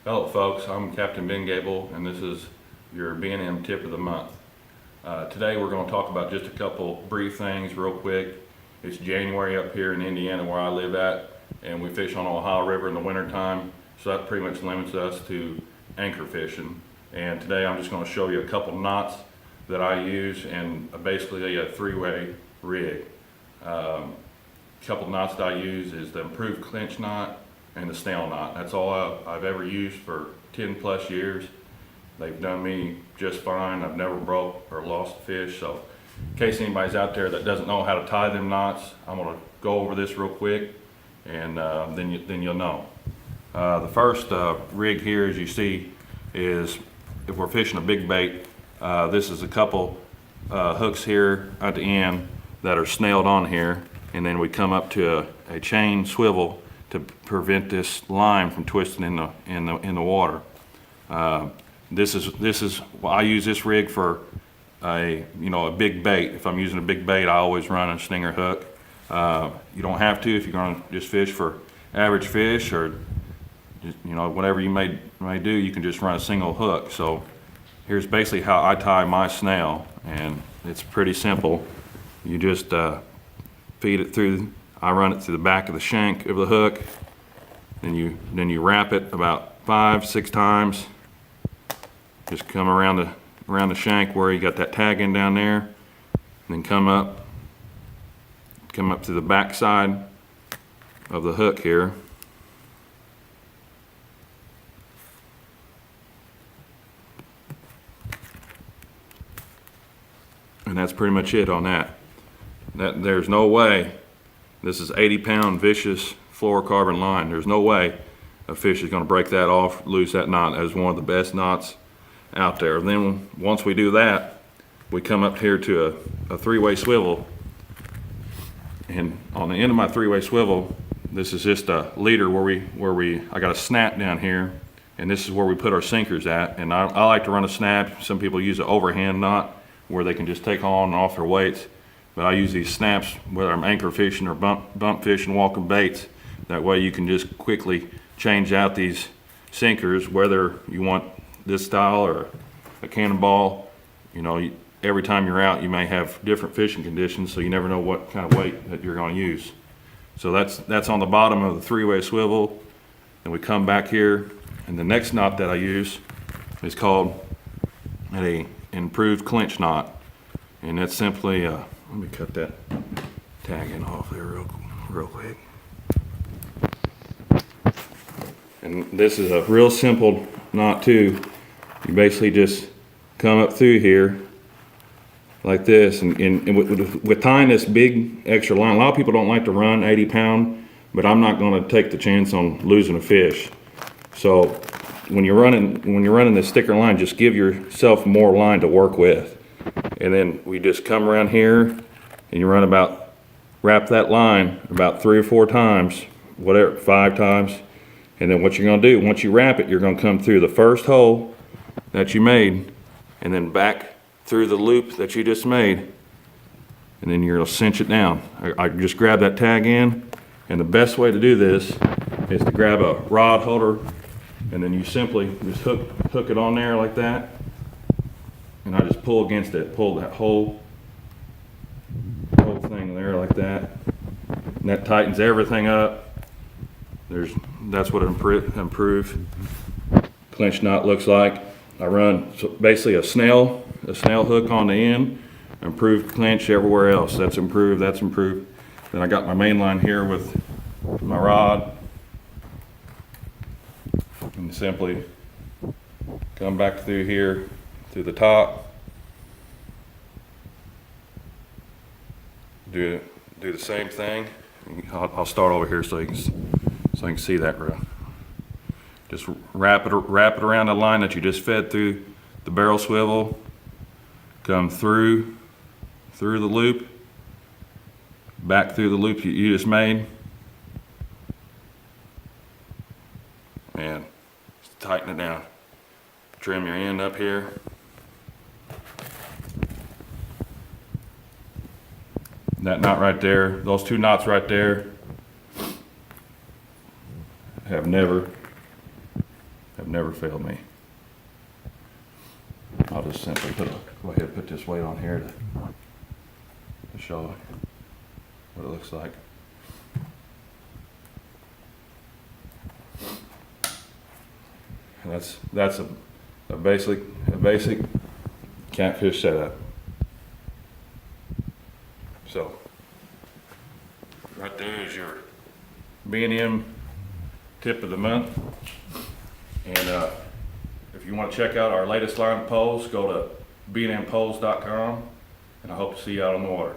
Hello folks, I'm Captain Ben Goebel and this is your B&M tip of the month. Today we're going to talk about just a couple brief things real quick. It's January up here in Indiana where I live at, and we fish on the Ohio River in the winter time, so that pretty much limits us to anchor fishing. And today I'm just going to show you a couple knots that I use in basically a three-way rig. Couple knots that I use is the improved Clinch knot and the Snell knot. That's all I've ever used for 10 plus years. They've done me just fine. I've never broke or lost a fish. So in case anybody's out there that doesn't know how to tie them knots, I'm going to go over this real quick, and then you'll know. The first rig here, as you see, is if we're fishing a big bait. This is a couple hooks here at the end that are snelled on here, and then we come up to a chain swivel to prevent this line from twisting in the water. This is I use this rig for a big bait. If I'm using a big bait, I always run a stinger hook. You don't have to if you're going to just fish for average fish, or just, whatever you may do. You can just run a single hook. So here's basically how I tie my snell, and it's pretty simple. You just feed it through. I run it through the back of the shank of the hook, then you wrap it about 5-6 times. Just come around the shank where you got that tag in down there, and then come up to the back side of the hook here. And that's pretty much it on that. There's no way. This is 80-pound vicious fluorocarbon line. There's no way a fish is going to break that off, lose that knot. That is one of the best knots out there. And then once we do that, we come up here to a three-way swivel. And on the end of my three-way swivel, this is just a leader where I got a snap down here, and this is where we put our sinkers at. And I like to run a snap. Some people use an overhand knot where they can just take on and off their weights. But I use these snaps whether I'm anchor fishing or bump fishing, walking baits. That way you can just quickly change out these sinkers, whether you want this style or a cannonball. Every time you're out, you may have different fishing conditions, so you never know what kind of weight that you're going to use. So that's on the bottom of the three-way swivel. And we come back here, and the next knot that I use is called an improved Clinch knot, and that's simply let me cut that tagging off there real quick. And this is a real simple knot too. You basically just come up through here like this, and with tying this big extra line, a lot of people don't like to run 80-pound, but I'm not going to take the chance on losing a fish. So when you're running this thicker line, just give yourself more line to work with. And then we just come around here, and you wrap that line about 3 or 4 times, whatever, 5 times. And then what you're going to do, once you wrap it, you're going to come through the first hole that you made, and then back through the loop that you just made, and then you're going to cinch it down. I just grab that tag in, and the best way to do this is to grab a Roth Holder, and then you simply just hook it on there like that, and I just pull against it, pull that whole thing there like that, and that tightens everything up. That's what an improved Clinch knot looks like. I run basically a snell hook on the end, improved Clinch everywhere else. That's improved. Then I got my main line here with my rod, and simply come back through here to the top, do the same thing. I'll start over here so you can see that real. Just wrap it around the line that you just fed through the barrel swivel, come through the loop, back through the loop you just made, and tighten it down. Trim your end up here. That knot right there, those 2 knots right there have never have never failed me. I'll just simply go ahead and put this weight on here to show what it looks like. And that's a basic catfish setup. So right there is your B&M tip of the month. And if you want to check out our latest line of poles, go to bnmpoles.com, and I hope to see you out on the water.